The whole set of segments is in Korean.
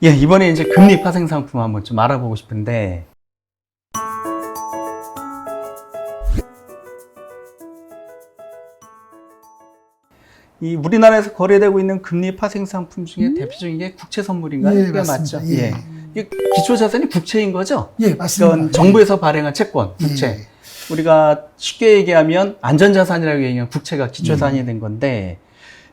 예, 이번에 이제 금리 파생 상품 한번 좀 알아보고 싶은데, 이 우리나라에서 거래되고 있는 금리 파생 상품 중에 대표적인 게 국채 선물인가요? 예, 그게 맞습니다. 맞죠? 예. 이게 기초자산이 국채인 거죠? 예, 맞습니다. 그건 정부에서 발행한 채권, 국채. 예. 우리가 쉽게 얘기하면 안전자산이라고 얘기하면 국채가 기초자산이 된 건데,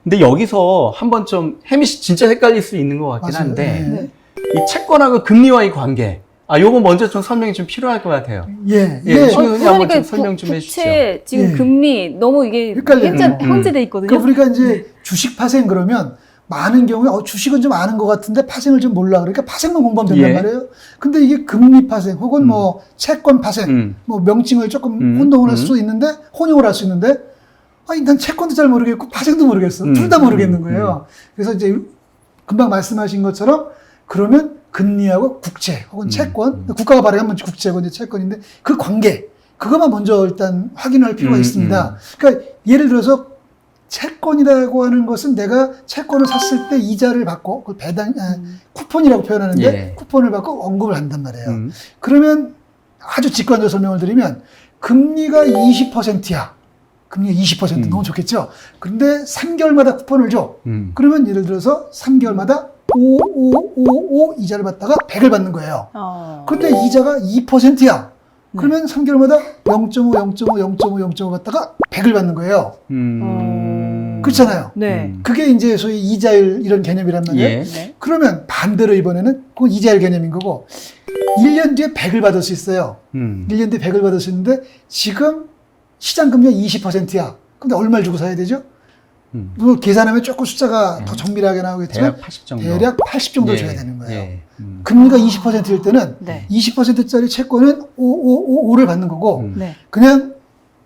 근데 여기서 한번 좀 혜미 씨 진짜 헷갈릴 수 있는 것 같긴 맞아요. 한데, 이 채권하고 금리와의 관계, 요거 먼저 좀 설명이 좀 필요할 것 같아요. 예. 예, 예. 신우 한번 좀 설명 좀 해주시죠. 국채 지금 예. 금리 너무 이게 헷갈려요. 현재돼 있거든요. 그러니까 우리가 이제 주식 파생 그러면 많은 경우에 주식은 좀 아는 것 같은데 파생을 좀 몰라. 그러니까 파생만 공부하면 된단 예. 말이에요. 근데 이게 금리 파생 혹은 뭐 채권 파생, 뭐 명칭을 조금 혼동을 할 수 있는데, 혼용을 할 수 있는데, 아니, 난 채권도 잘 모르겠고 파생도 모르겠어. 둘 다 모르겠는 거예요. 그래서 이제 금방 말씀하신 것처럼 그러면 금리하고 국채 혹은 채권, 국가가 발행하면 국채고 이제 채권인데 그 관계, 그것만 먼저 일단 확인할 필요가 있습니다. 그러니까 예를 들어서 채권이라고 하는 것은 내가 채권을 샀을 때 이자를 받고 그 배당, 쿠폰이라고 표현하는데 예. 쿠폰을 받고 언급을 한단 말이에요. 그러면 아주 직관적으로 설명을 드리면 금리가 20%야. 금리가 20% 너무 좋겠죠? 근데 3개월마다 쿠폰을 줘. 그러면 예를 들어서 3개월마다 5555 이자를 받다가 100을 받는 거예요. 그런데 이자가 2%야. 그러면 3개월마다 0.5, 0.5, 0.5, 0.5 받다가 100을 받는 거예요. 그렇잖아요. 네. 그게 이제 소위 이자율 이런 개념이란 말이에요. 예. 네. 그러면 반대로 이번에는 그건 이자율 개념인 거고 1년 뒤에 100을 받을 수 있어요. 1년 뒤에 100을 받을 수 있는데 지금 시장 금리가 20%야. 근데 얼마를 주고 사야 되죠? 물론 계산하면 조금 숫자가 더 정밀하게 나오겠지만 대략 80 정도. 대략 80 정도 예. 줘야 되는 거예요. 예. 금리가 20%일 때는 네. 20%짜리 채권은 5를 받는 거고 네. 그냥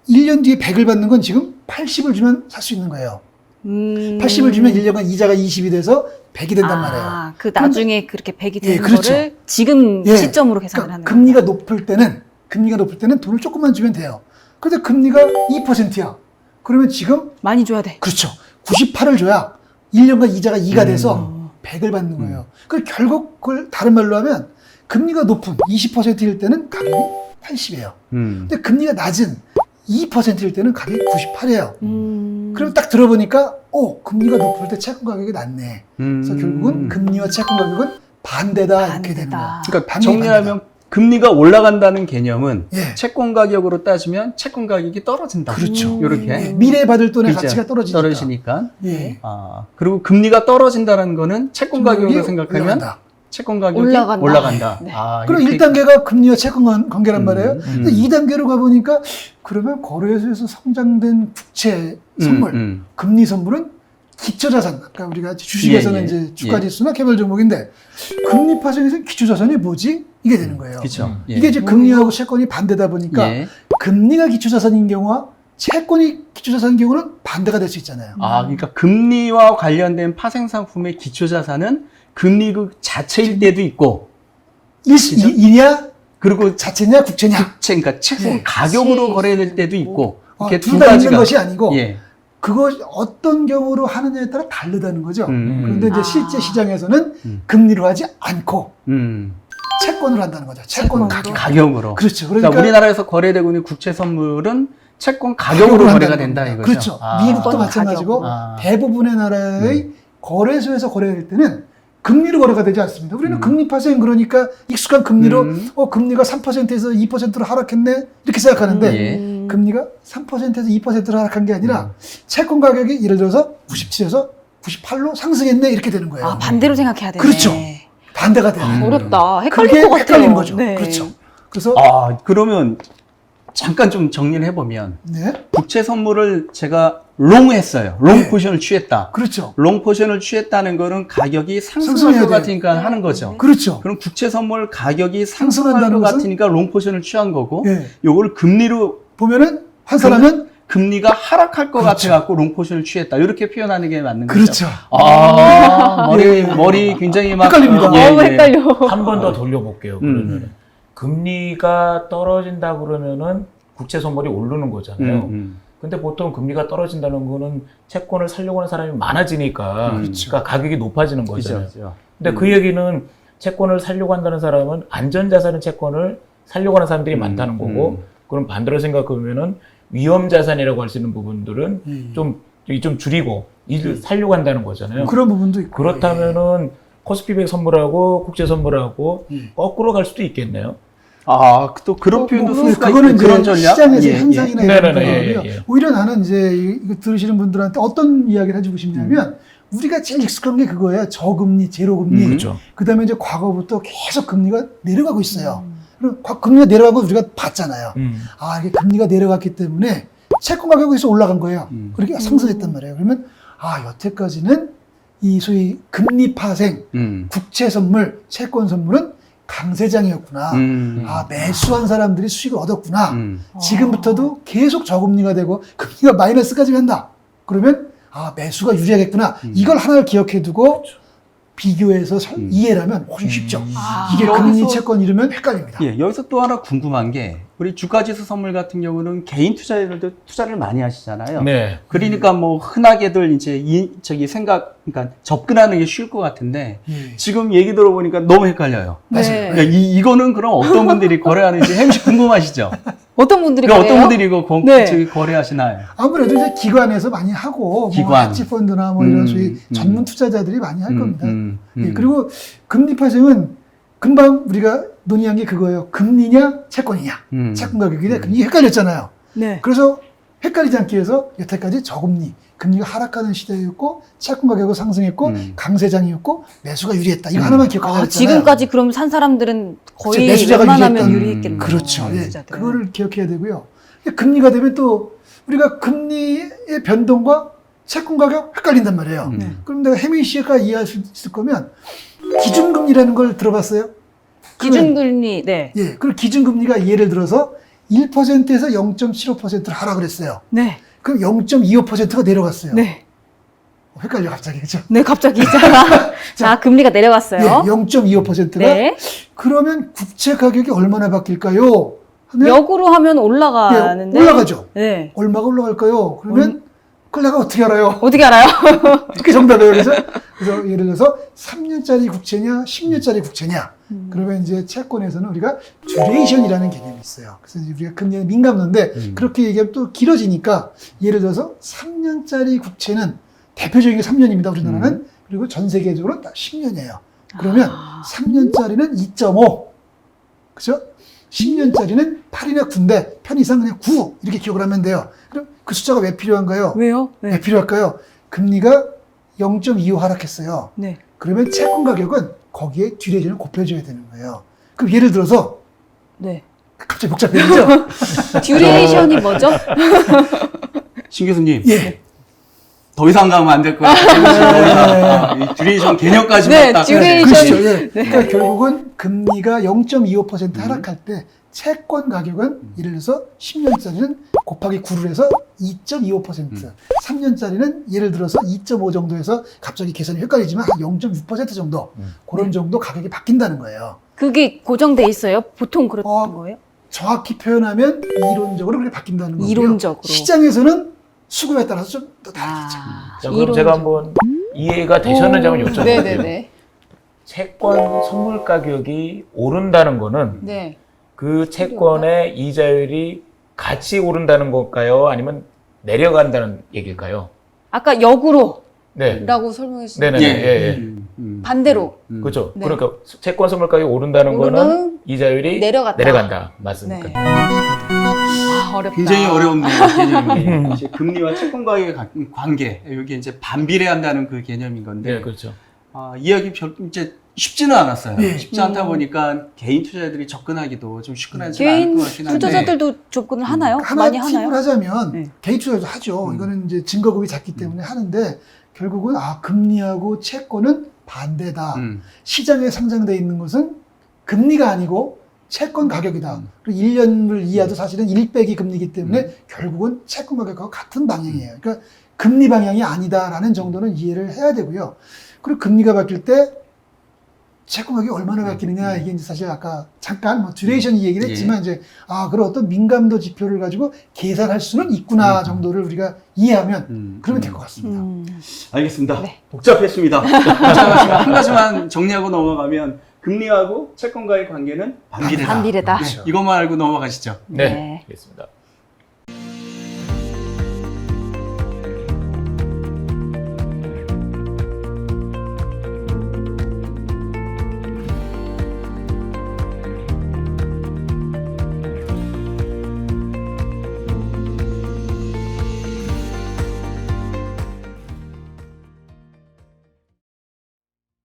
1년 뒤에 100을 받는 건 지금 80을 주면 살 수 있는 거예요. 80을 주면 1년간 이자가 20이 돼서 100이 된단 말이에요. 그 나중에 그렇게 100이 되는 그렇죠. 거를 지금 예. 시점으로 계산을 그러니까 하는 금리가 높을 때는 돈을 조금만 주면 돼요. 그런데 금리가 2%야. 그러면 지금 많이 줘야 돼. 그렇죠. 98을 줘야 1년간 이자가 2가 돼서 100을 받는 거예요. 그 결국 그걸 다른 말로 하면 금리가 높은 20%일 때는 가격이 80이에요. 근데 금리가 낮은 2%일 때는 가격이 98이에요. 그럼 딱 들어보니까 금리가 높을 때 채권 가격이 낮네. 그래서 결국은 금리와 채권 가격은 반대다 이렇게 되는 거예요. 그러니까 정리하면 금리가 올라간다는 개념은 예. 채권 가격으로 따지면 채권 가격이 떨어진다. 그렇죠. 이렇게. 예, 미래 받을 돈의 그렇죠. 가치가 떨어지니까. 예. 그리고 금리가 떨어진다는 거는 채권 가격으로 생각하면 올라간다. 채권 가격이 올라간다. 올라간다. 네. 그럼 이렇게 1단계가 금리와 채권 관계란 말이에요. 근데 2단계로 가보니까 그러면 거래소에서 성장된 국채 선물, 금리 선물은 기초자산. 아까 우리가 주식에서는 이제 주가지수나 개별 종목인데 금리 파생에서는 기초자산이 뭐지? 이게 되는 거예요. 그렇죠. 이게 이제 금리하고 채권이 반대다 보니까 금리가 기초자산인 경우와 채권이 기초자산인 경우는 반대가 될 수 있잖아요. 그러니까 금리와 관련된 파생 상품의 기초자산은 금리 그 자체일 때도 있고, 이냐? 그리고 자체냐, 국채냐? 국채, 그러니까 채권 가격으로 거래될 때도 있고, 이렇게 두 둘다 있는 가지가 것이 아니고 예. 그것이 어떤 경우로 하느냐에 따라 다르다는 거죠. 그런데 이제 실제 시장에서는 금리로 하지 않고 채권으로 한다는 거죠. 채권 가격으로. 그렇죠. 그러니까 우리나라에서 거래되고 있는 국채 선물은 채권 가격으로 거래가 된다 이거죠. 그렇죠. 미국도 마찬가지고 대부분의 나라의 거래소에서 거래될 때는 금리로 거래가 되지 않습니다. 우리는 금리 파생 그러니까 익숙한 금리로 금리가 3%에서 2%로 하락했네 이렇게 생각하는데 금리가 3%에서 2%로 하락한 게 아니라 채권 가격이 예를 들어서 97에서 98로 상승했네 이렇게 되는 거예요. 반대로 생각해야 되네. 그렇죠. 반대가 돼요. 어렵다. 헷갈릴 그게 것 같아요. 헷갈리는 거죠. 네. 그렇죠. 그래서 그러면 잠깐 좀 정리를 해보면 네. 국채 선물을 제가 롱했어요. 롱 포지션을 취했다. 그렇죠. 롱 포지션을 취했다는 거는 가격이 상승할 상승해야 것 돼요. 같으니까 하는 거죠. 그렇죠. 그럼 국채 선물 가격이 상승할 것 상승한다는 것은? 같으니까 롱 포지션을 취한 거고, 예. 요거를 금리로 보면은 한 사람은 금리가 하락할 것 그렇죠. 같아갖고 롱 포지션을 취했다. 이렇게 표현하는 게 맞는 거죠. 그렇죠. 머리 굉장히 막 헷갈립니다. 너무 헷갈려. 한 번 더 돌려볼게요. 그러면 금리가 떨어진다 그러면은 국채 선물이 오르는 거잖아요. 근데 보통 금리가 떨어진다는 거는 채권을 살려고 하는 사람이 많아지니까 그렇죠. 그러니까 가격이 높아지는 거잖아요. 그죠. 근데 그 얘기는 채권을 살려고 한다는 사람은 안전자산의 채권을 살려고 하는 사람들이 많다는 거고, 그럼 반대로 생각하면은 위험자산이라고 할 수 있는 부분들은 좀 줄이고 살려고 한다는 거잖아요. 그런 부분도 있고. 그렇다면은 코스피백 선물하고 국제 선물하고 거꾸로 갈 수도 있겠네요. 아, 또 그런 표현도 쓸 수가 그거는 있고, 이제 그런 전략? 시장에서 예, 현상이나 예. 이런 네네네, 거고요. 예, 예. 오히려 나는 이제 이거 들으시는 분들한테 어떤 이야기를 해주고 싶냐면 우리가 제일 익숙한 게 그거예요. 저금리, 제로금리. 그렇죠. 그다음에 이제 과거부터 계속 금리가 내려가고 있어요. 그럼 금리가 내려간 거 우리가 봤잖아요. 아, 이게 금리가 내려갔기 때문에 채권 가격이 계속 올라간 거예요. 그렇게 상승했단 말이에요. 그러면 아, 여태까지는 이 소위 금리 파생, 국채 선물, 채권 선물은 강세장이었구나. 아, 매수한 사람들이 수익을 얻었구나. 지금부터도 계속 저금리가 되고 금리가 마이너스까지 간다. 그러면 아, 매수가 유리하겠구나. 이걸 하나를 기억해 두고 비교해서 이해를 하면 훨씬 쉽죠. 이게 금리 채권 이러면 헷갈립니다. 예, 여기서 또 하나 궁금한 게 우리 주가지수 선물 같은 경우는 개인 투자자들도 투자를 많이 하시잖아요. 네. 그러니까 뭐 흔하게들 이제 그러니까 접근하는 게 쉬울 것 같은데 지금 얘기 들어보니까 너무 헷갈려요. 네. 그러니까 이거는 그럼 어떤 분들이 거래하는지 햄씨 궁금하시죠? 어떤 분들이 그러니까 그래요? 어떤 분들이 이거 네. 저기 거래하시나요? 아무래도 이제 기관에서 많이 하고, 기관. 뭐 헤지펀드나 뭐 이런 소위 전문 투자자들이 많이 할 겁니다. 예, 그리고 금리 파생은 금방 우리가 논의한 게 그거예요. 금리냐, 채권이냐, 채권 가격이냐, 이게 헷갈렸잖아요. 네. 그래서 헷갈리지 않기 위해서 여태까지 저금리, 금리가 하락하는 시대였고, 채권 가격은 상승했고, 강세장이었고, 매수가 유리했다. 이거 하나만 기억하자 했잖아요. 지금까지 그럼 산 사람들은 거의 매수자가 웬만하면 유리했던. 유리했겠네요. 그렇죠. 예. 매수자들은. 그거를 기억해야 되고요. 금리가 되면 또 우리가 금리의 변동과 채권 가격 헷갈린단 말이에요. 그럼 내가 혜민 씨가 이해할 수 있을 거면 기준금리라는 걸 들어봤어요? 기준금리, 네. 예. 그럼 기준금리가 예를 들어서 1%에서 0.75%를 하락을 했어요. 네. 그럼 0.25%가 내려갔어요. 네. 헷갈려 갑자기 그죠? 네, 갑자기 있잖아. 자, 금리가 내려갔어요. 예, 0.25%가 네. 그러면 국채 가격이 얼마나 바뀔까요? 하면 역으로 하면 올라가는데. 예, 올라가죠. 네. 얼마가 올라갈까요? 그러면 그걸 내가 어떻게 알아요? 어떻게 알아요? 어떻게 정답이에요? 그래서 예를 들어서 3년짜리 국채냐, 10년짜리 국채냐. 그러면 이제 채권에서는 우리가 듀레이션이라는 개념이 있어요. 그래서 이제 우리가 금리에 민감한데 그렇게 얘기하면 또 길어지니까 예를 들어서 3년짜리 국채는 대표적인 게 3년입니다. 우리나라는. 그리고 전 세계적으로 다 10년이에요. 그러면 3년짜리는 2.5. 그죠? 10년짜리는 8이나 9인데 편의상 그냥 9 이렇게 기억을 하면 돼요. 그럼 그 숫자가 왜 필요한가요? 왜요? 왜 필요할까요? 금리가 0.25 하락했어요. 네. 그러면 채권 가격은 거기에 듀레이션을 곱해줘야 되는 거예요. 그럼 예를 들어서 네. 갑자기 복잡해지죠? 듀레이션이 뭐죠? 신 교수님. 예. 더 이상 가면 안 될 것 같아요. 이 듀레이션 개념까지만 네, 딱. 듀레이션. 그렇죠. 예. 그러니까 결국은 금리가 0.25% 하락할 때 채권 가격은 예를 들어서 10년짜리는 곱하기 9를 해서 2.25%, 3년짜리는 예를 들어서 2.5 정도에서 갑자기 계산이 헷갈리지만 한 0.6% 정도 그런 정도 가격이 바뀐다는 거예요. 그게 고정돼 있어요? 보통 그렇던 거예요? 정확히 표현하면 이론적으로 그렇게 바뀐다는 거고요. 이론적으로. 시장에서는 수급에 따라서 좀 또 다르겠죠. 자, 그럼 제가 한번 이해가 되셨는지 한번 여쭤볼게요. 네네네. 채권 선물 가격이 오른다는 거는 네. 그 채권의 이자율이 같이 오른다는 걸까요? 아니면 내려간다는 얘기일까요? 아까 역으로 네. 라고 설명해 주신 네네. 예. 예. 반대로. 그렇죠. 네. 그러니까 채권 선물 가격이 오른다는 거는 오르는 이자율이 내려간다. 맞습니까? 네. 아, 어렵다. 굉장히 어려운 개념이에요. 이제 금리와 채권 가격의 관계, 여기 이제 반비례한다는 그 개념인 건데, 네, 그렇죠. 이야기 이제 쉽지는 않았어요. 예. 쉽지 않다 보니까 개인 투자자들이 접근하기도 좀 시큰하지 개인 않을 것 같긴 한데. 투자자들도 접근을 하나요? 하나 많이 팁을 하나요? 하자면 네. 개인 투자도 하죠. 이거는 이제 증거금이 작기 때문에 하는데 결국은 금리하고 채권은 반대다. 시장에 상장되어 있는 것은 금리가 아니고 채권 가격이다. 그리고 1년을 이하도 사실은 1빼기 금리이기 때문에 결국은 채권 가격과 같은 방향이에요. 그러니까 금리 방향이 아니다라는 정도는 이해를 해야 되고요. 그리고 금리가 바뀔 때 채권 가격이 얼마나 바뀌느냐 이게 이제 사실 아까 잠깐 뭐 듀레이션 얘기를 했지만 이제 그런 어떤 민감도 지표를 가지고 계산할 수는 있구나 정도를 우리가 이해하면 그러면 될 것 같습니다. 알겠습니다. 네. 복잡했습니다. 복잡하지만 한 가지만 정리하고 넘어가면 금리하고 채권과의 관계는 반비례다. 반비례다. 이것만 알고 넘어가시죠. 네, 네. 알겠습니다.